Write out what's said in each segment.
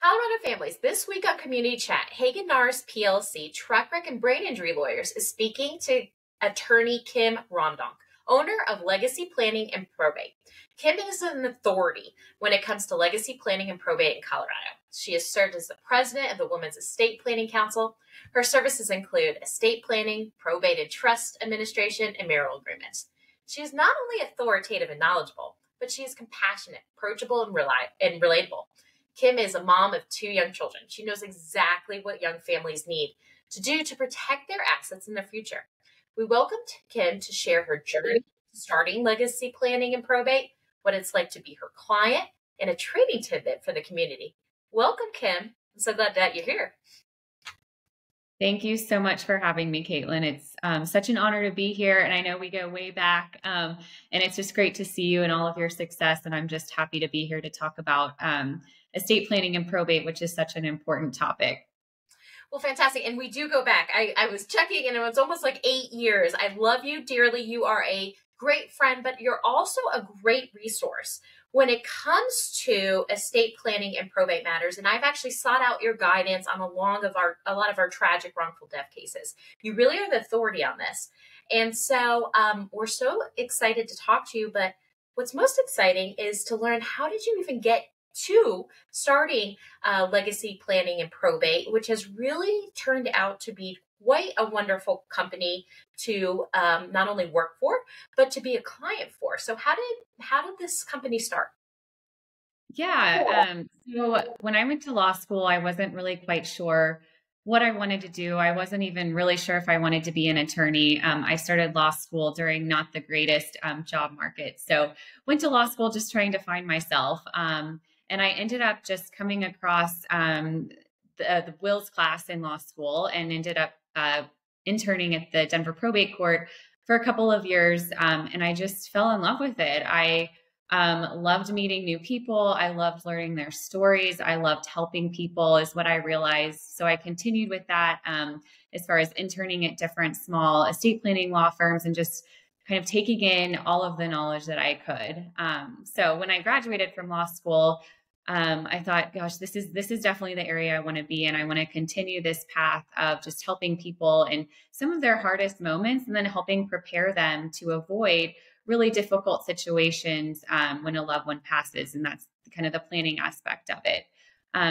Colorado families, this week on Community Chat, Hagen Nares PLC, truck wreck and brain injury lawyers, is speaking to Attorney Kim Raemdock, owner of Legacy Planning and Probate. Kim is an authority when it comes to legacy planning and probate in Colorado. She has served as the president of the Women's Estate Planning Council. Her services include estate planning, probate and trust administration, and marital agreements. She is not only authoritative and knowledgeable, but she is compassionate, approachable, and relatable. Kim is a mom of 2 young children. She knows exactly what young families need to do to protect their assets in the future. We welcomed Kim to share her journey starting legacy planning and probate, what it's like to be her client, and a training tidbit for the community. Welcome, Kim. I'm so glad that you're here. Thank you so much for having me, Caitlin. It's such an honor to be here. And I know we go way back. And it's just great to see you and all of your success. And I'm just happy to be here to talk about estate planning and probate, which is such an important topic. Well, fantastic. And we do go back. I was checking and it was almost like 8 years. I love you dearly. You are a great friend, but you're also a great resource when it comes to estate planning and probate matters. And I've actually sought out your guidance on a lot of our tragic wrongful death cases. You really are the authority on this. And so we're so excited to talk to you. But what's most exciting is to learn, how did you even get to starting legacy planning and probate, which has really turned out to be quite a wonderful company to not only work for, but to be a client for. So how did this company start? Yeah. So when I went to law school, I wasn't really quite sure what I wanted to do. I wasn't even really sure if I wanted to be an attorney. I started law school during not the greatest job market. So went to law school just trying to find myself. And I ended up just coming across the wills class in law school and ended up interning at the Denver Probate Court for a couple of years. And I just fell in love with it. I loved meeting new people. I loved learning their stories. I loved helping people is what I realized. So I continued with that as far as interning at different small estate planning law firms and just kind of taking in all of the knowledge that I could. So when I graduated from law school, I thought, gosh, this is definitely the area I want to be in. I want to continue this path of just helping people in some of their hardest moments and then helping prepare them to avoid really difficult situations when a loved one passes. And that's kind of the planning aspect of it.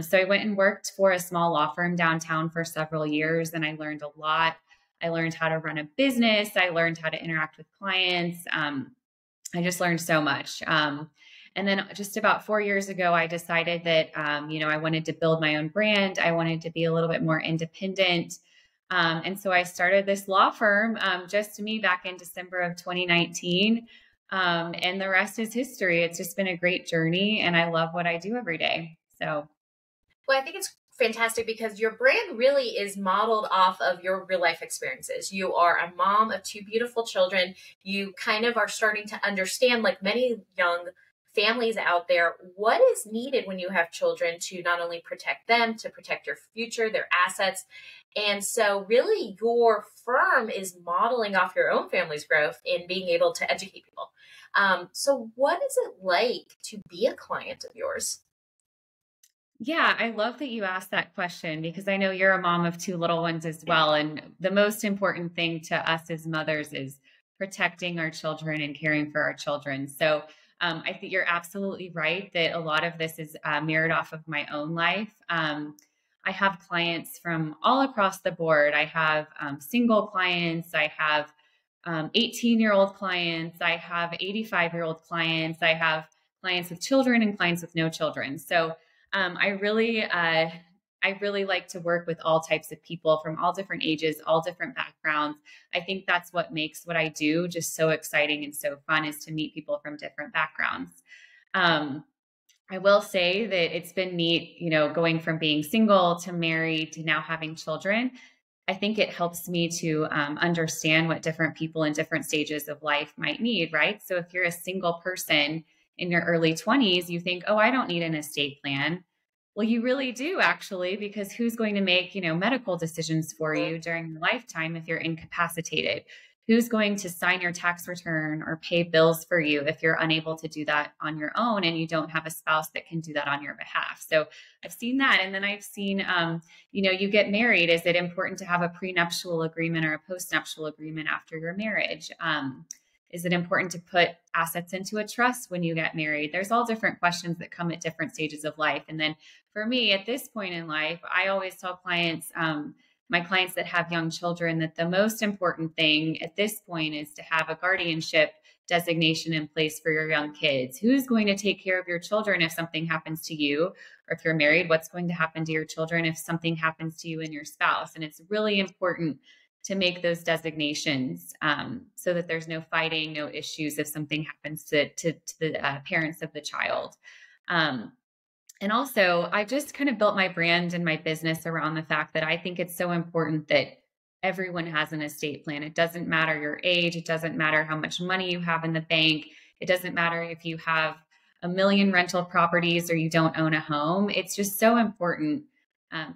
So I went and worked for a small law firm downtown for several years, and I learned a lot. I learned how to run a business. I learned how to interact with clients. I just learned so much. And then just about 4 years ago, I decided that, I wanted to build my own brand. I wanted to be a little bit more independent. And so I started this law firm, just me, back in December of 2019. And the rest is history. It's just been a great journey, and I love what I do every day. So, well, I think it's fantastic because your brand really is modeled off of your real life experiences. You are a mom of 2 beautiful children. You kind of are starting to understand, like many young families out there, what is needed when you have children to not only protect them, to protect your future, their assets. And so really your firm is modeling off your own family's growth in being able to educate people. So what is it like to be a client of yours? yeah, I love that you asked that question because I know you're a mom of 2 little ones as well. And the most important thing to us as mothers is protecting our children and caring for our children. So I think you're absolutely right that a lot of this is mirrored off of my own life. I have clients from all across the board. I have single clients. I have 18-year-old clients. I have 85-year-old clients. I have clients with children and clients with no children. So I really like to work with all types of people from all different ages, all different backgrounds. I think that's what makes what I do just so exciting and so fun, is to meet people from different backgrounds. I will say that it's been neat, going from being single to married to now having children. I think it helps me to understand what different people in different stages of life might need, right? So if you're a single person in your early 20s, you think, oh, I don't need an estate plan. Well, you really do, actually, because who's going to make, medical decisions for you during your lifetime if you're incapacitated? who's going to sign your tax return or pay bills for you if you're unable to do that on your own and you don't have a spouse that can do that on your behalf? So I've seen that. And then I've seen, you get married. Is it important to have a prenuptial agreement or a postnuptial agreement after your marriage? Is it important to put assets into a trust when you get married? There's all different questions that come at different stages of life. And then for me, at this point in life, I always tell clients, my clients that have young children, that the most important thing at this point is to have a guardianship designation in place for your young kids. Who's going to take care of your children if something happens to you? Or if you're married, what's going to happen to your children if something happens to you and your spouse? And it's really important to make those designations so that there's no fighting, no issues if something happens to the parents of the child. And also, I just kind of built my brand and my business around the fact that I think it's so important that everyone has an estate plan. It doesn't matter your age. It doesn't matter how much money you have in the bank. It doesn't matter if you have a million rental properties or you don't own a home. It's just so important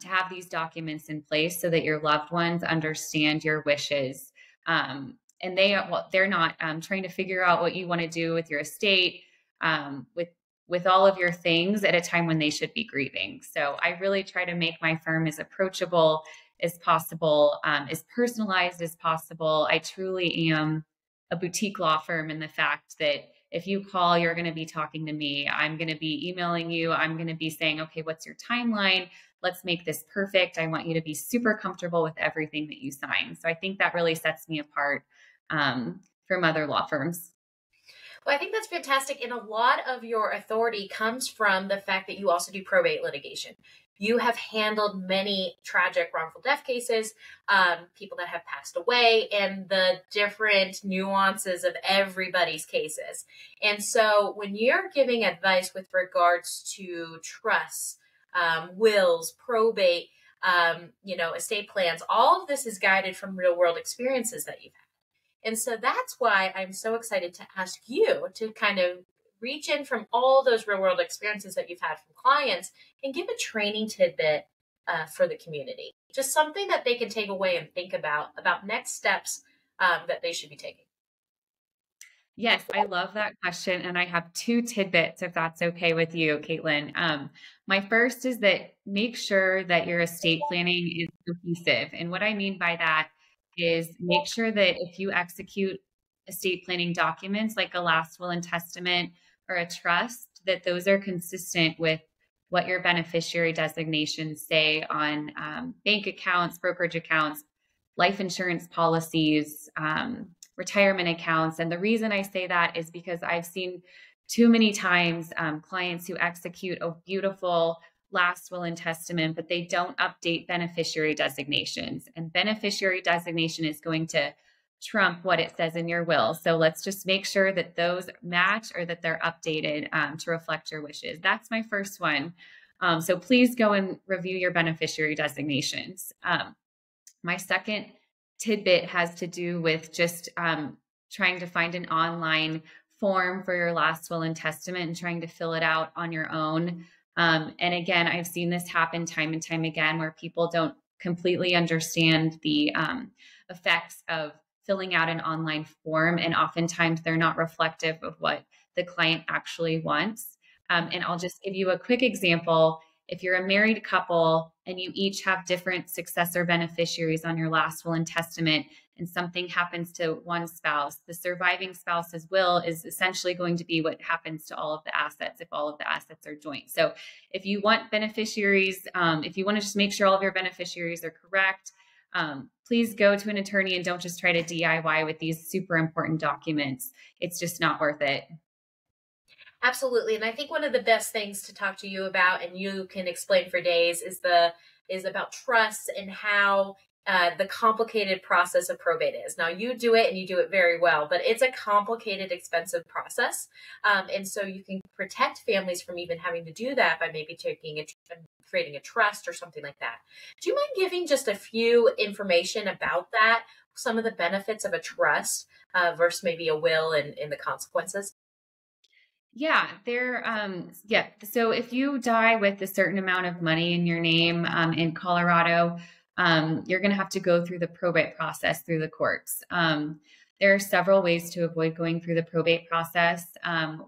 to have these documents in place so that your loved ones understand your wishes. And they're not trying to figure out what you want to do with your estate, with all of your things at a time when they should be grieving. So I really try to make my firm as approachable as possible, as personalized as possible. I truly am a boutique law firm in the fact that if you call, you're going to be talking to me. I'm going to be emailing you. I'm going to be saying, okay, what's your timeline? Let's make this perfect. I want you to be super comfortable with everything that you sign. So I think that really sets me apart from other law firms. Well, I think that's fantastic. And a lot of your authority comes from the fact that you also do probate litigation. You have handled many tragic wrongful death cases, people that have passed away, and the different nuances of everybody's cases. And so when you're giving advice with regards to trusts, wills, probate, estate plans, all of this is guided from real world experiences that you've had. And so that's why I'm so excited to ask you to kind of reach in from all those real world experiences that you've had from clients and give a training tidbit for the community. Just something that they can take away and think about next steps that they should be taking. Yes, I love that question. And I have two tidbits, if that's okay with you, Caitlin. My first is that make sure that your estate planning is cohesive. And what I mean by that is make sure that if you execute estate planning documents like a last will and testament or a trust, that those are consistent with what your beneficiary designations say on bank accounts, brokerage accounts, life insurance policies, retirement accounts. And the reason I say that is because I've seen too many times clients who execute a beautiful last will and testament, but they don't update beneficiary designations. And beneficiary designation is going to trump what it says in your will. So let's just make sure that those match or that they're updated to reflect your wishes. That's my first one. So please go and review your beneficiary designations. My second tidbit has to do with just trying to find an online form for your last will and testament and trying to fill it out on your own. And again, I've seen this happen time and time again where people don't completely understand the effects of filling out an online form. And oftentimes they're not reflective of what the client actually wants. And I'll just give you a quick example. If you're a married couple and you each have different successor beneficiaries on your last will and testament, and something happens to one spouse, the surviving spouse's will is essentially going to be what happens to all of the assets if all of the assets are joint. So if you want beneficiaries, if you want to just make sure all of your beneficiaries are correct, please go to an attorney and don't just try to DIY with these super important documents. It's just not worth it. Absolutely. And I think one of the best things to talk to you about, and you can explain for days, is about trust and how the complicated process of probate is. Now, you do it and you do it very well, but it's a complicated, expensive process. And so you can protect families from even having to do that by maybe creating a trust or something like that. Do you mind giving just a few information about that, some of the benefits of a trust versus maybe a will and the consequences? Yeah, So if you die with a certain amount of money in your name in Colorado, you're going to have to go through the probate process through the courts. There are several ways to avoid going through the probate process,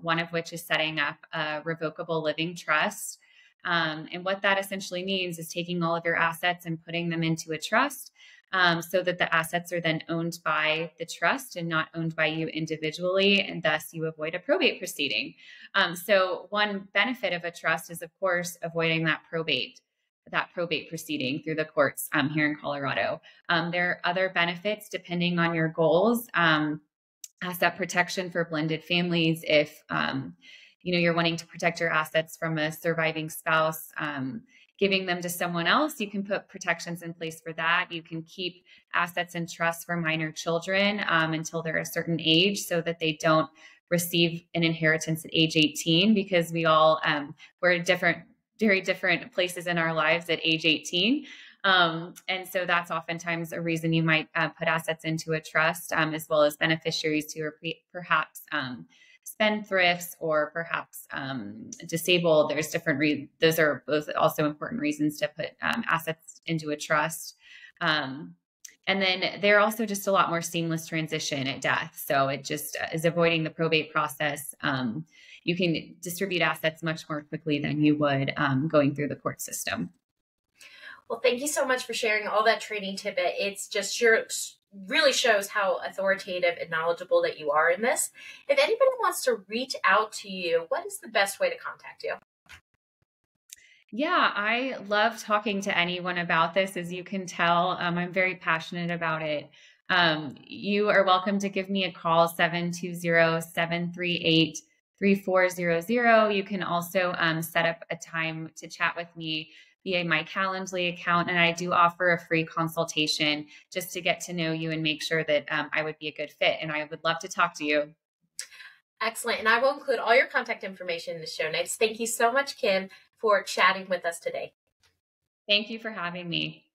one of which is setting up a revocable living trust. And what that essentially means is taking all of your assets and putting them into a trust, so that the assets are then owned by the trust and not owned by you individually, and thus you avoid a probate proceeding. So one benefit of a trust is, of course, avoiding that probate proceeding through the courts here in Colorado. There are other benefits depending on your goals. Asset protection for blended families. If you're wanting to protect your assets from a surviving spouse, giving them to someone else, you can put protections in place for that. You can keep assets in trust for minor children until they're a certain age, so that they don't receive an inheritance at age 18, because we all we're at very different places in our lives at age 18. And so that's oftentimes a reason you might put assets into a trust, as well as beneficiaries who are perhaps spendthrifts or perhaps disabled. There's those are both also important reasons to put assets into a trust. And then they're also just a lot more seamless transition at death. So it just is avoiding the probate process. You can distribute assets much more quickly than you would going through the court system. Well, thank you so much for sharing all that training tidbit. It's just really shows how authoritative and knowledgeable that you are in this. If anybody wants to reach out to you, what is the best way to contact you? Yeah, I love talking to anyone about this. As you can tell, I'm very passionate about it. You are welcome to give me a call, 720-738-3400. You can also set up a time to chat with me via my Calendly account. And I do offer a free consultation just to get to know you and make sure that I would be a good fit. And I would love to talk to you. Excellent. And I will include all your contact information in the show notes. Thank you so much, Kim, for chatting with us today. Thank you for having me.